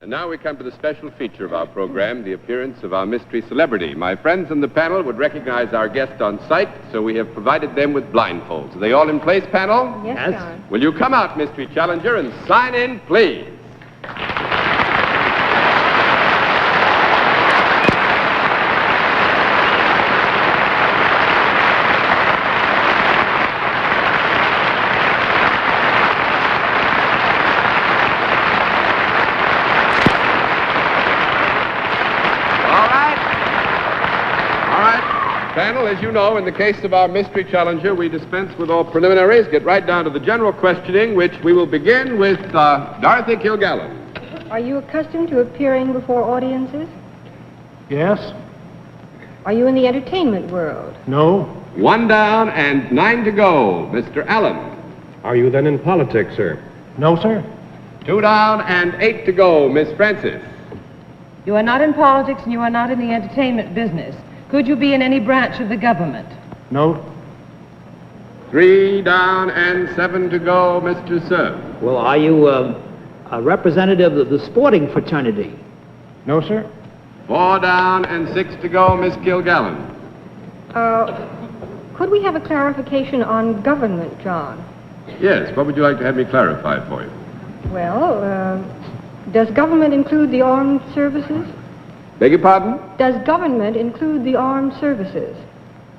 And now we come to the special feature of our program, the appearance of our mystery celebrity. My friends in the panel would recognize our guest on sight, so we have provided them with blindfolds. Are they all in place, panel? Yes, John. Will you come out, mystery challenger, and sign in, please? Panel, as you know, in the case of our mystery challenger, we dispense with all preliminaries, get right down to the general questioning, which we will begin with Dorothy Kilgallen. Are you accustomed to appearing before audiences? Yes. Are you in the entertainment world? No. 1 down and 9 to go, Mr. Allen. Are you then in politics, sir? No, sir. 2 down and 8 to go, Miss Francis. You are not in politics and you are not in the entertainment business. Could you be in any branch of the government? No. 3 down and 7 to go, Mr. Sir. Well, are you a representative of the sporting fraternity? No, sir. 4 down and 6 to go, Miss Kilgallen. Could we have a clarification on government, John? Yes, what would you like to have me clarify for you? Well, does government include the armed services? Beg your pardon? Does government include the armed services?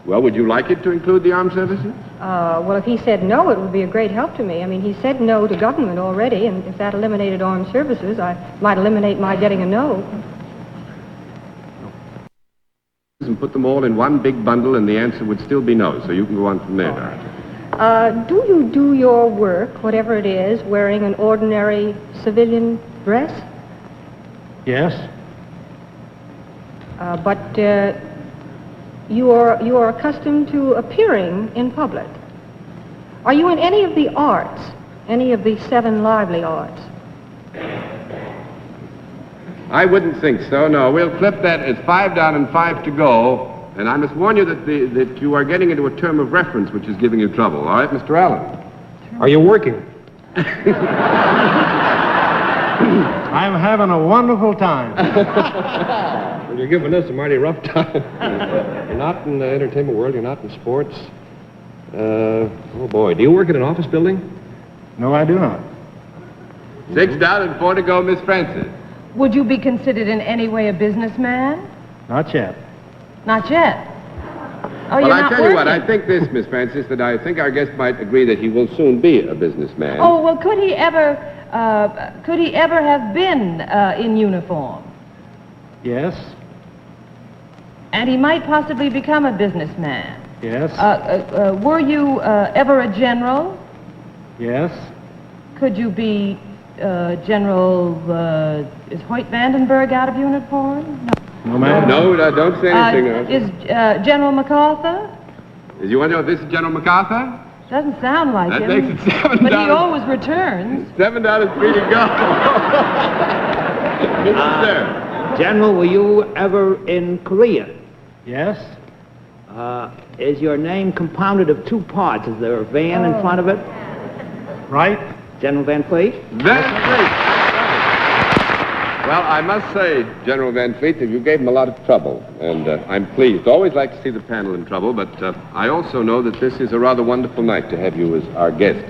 Well, would you like it to include the armed services? Well, if he said no, it would be a great help to me. I mean, he said no to government already, and if that eliminated armed services, I might eliminate my getting a no. And put them all in one big bundle, and the answer would still be no, so you can go on from there. Right. Do you do your work, whatever it is, wearing an ordinary civilian dress? Yes. But you are accustomed to appearing in public. Are you in any of the arts, any of the 7 lively arts? I wouldn't think so, no. We'll flip that as 5 down and 5 to go, and I must warn you that you are getting into a term of reference which is giving you trouble. All right, Mr. Allen? Are you working? I'm having a wonderful time. Well, you're giving us a mighty rough time. You're not in the entertainment world. You're not in sports. Oh, boy. Do you work at an office building? No, I do not. 6 down and 4 to go, Miss Francis. Would you be considered in any way a businessman? Not yet. Not yet. Oh, Well, you're I not tell you what, working. I think this, Miss Francis, that I think our guest might agree that he will soon be a businessman. Oh, well, could he ever have been in uniform? Yes. And he might possibly become a businessman. Yes. Were you ever a general? Yes. Could you be General, is Hoyt Vandenberg out of uniform? No. No, ma'am. No, don't say anything. Is General MacArthur? You want to know if this is General MacArthur? Doesn't sound like That him. makes it 7 But down. he always returns. 7 down and 3 to go. Mr. Sir. General, were you ever in Korea? Yes. Is your name compounded of 2 parts? Is there a van in front of it? Right. General Van Fleet? Van Fleet. Well, I must say, General Van Fleet, that you gave him a lot of trouble, and I'm pleased. Always like to see the panel in trouble, but I also know that this is a rather wonderful night to have you as our guest.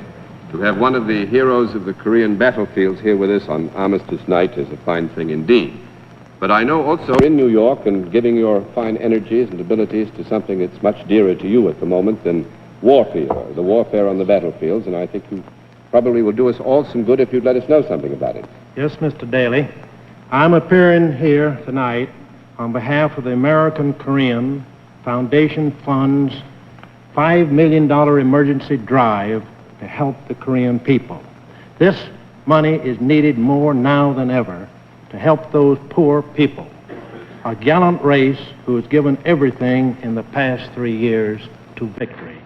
To have one of the heroes of the Korean battlefields here with us on Armistice Night is a fine thing indeed. But I know also in New York and giving your fine energies and abilities to something that's much dearer to you at the moment than warfare, the warfare on the battlefields, and I think you probably will do us all some good if you'd let us know something about it. Yes, Mr. Daly. I'm appearing here tonight on behalf of the American Korean Foundation Fund's $5 million emergency drive to help the Korean people. This money is needed more now than ever to help those poor people, a gallant race who has given everything in the past 3 years to victory.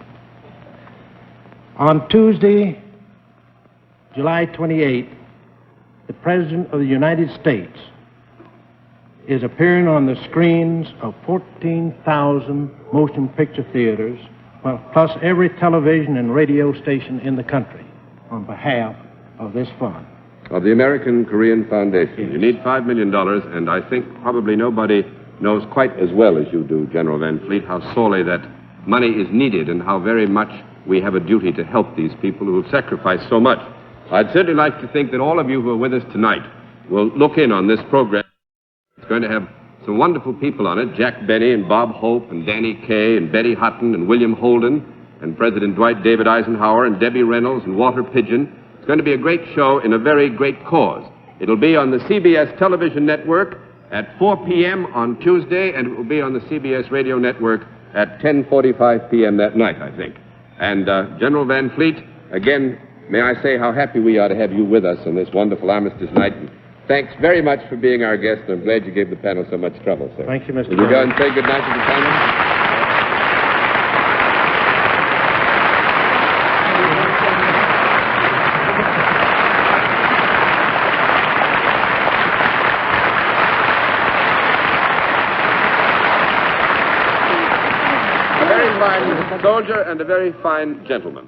On Tuesday, July 28th, the President of the United States is appearing on the screens of 14,000 motion picture theaters, plus every television and radio station in the country on behalf of this fund. of the American Korean Foundation. You need $5 million, and I think probably nobody knows quite as well as you do, General Van Fleet, how sorely that money is needed and how very much we have a duty to help these people who have sacrificed so much. I'd certainly like to think that all of you who are with us tonight will look in on this program. It's going to have some wonderful people on it, Jack Benny and Bob Hope and Danny Kaye and Betty Hutton and William Holden and President Dwight David Eisenhower and Debbie Reynolds and Walter Pidgeon. It's going to be a great show in a very great cause. It'll be on the CBS television network at 4 p.m. on Tuesday, and it will be on the CBS radio network at 10:45 p.m. that night, I think. And General Van Fleet, again, may I say how happy we are to have you with us on this wonderful armistice night. And thanks very much for being our guest. I'm glad you gave the panel so much trouble, sir. Thank you, Mr. Will you go and say good night to the panel? A very fine soldier and a very fine gentleman.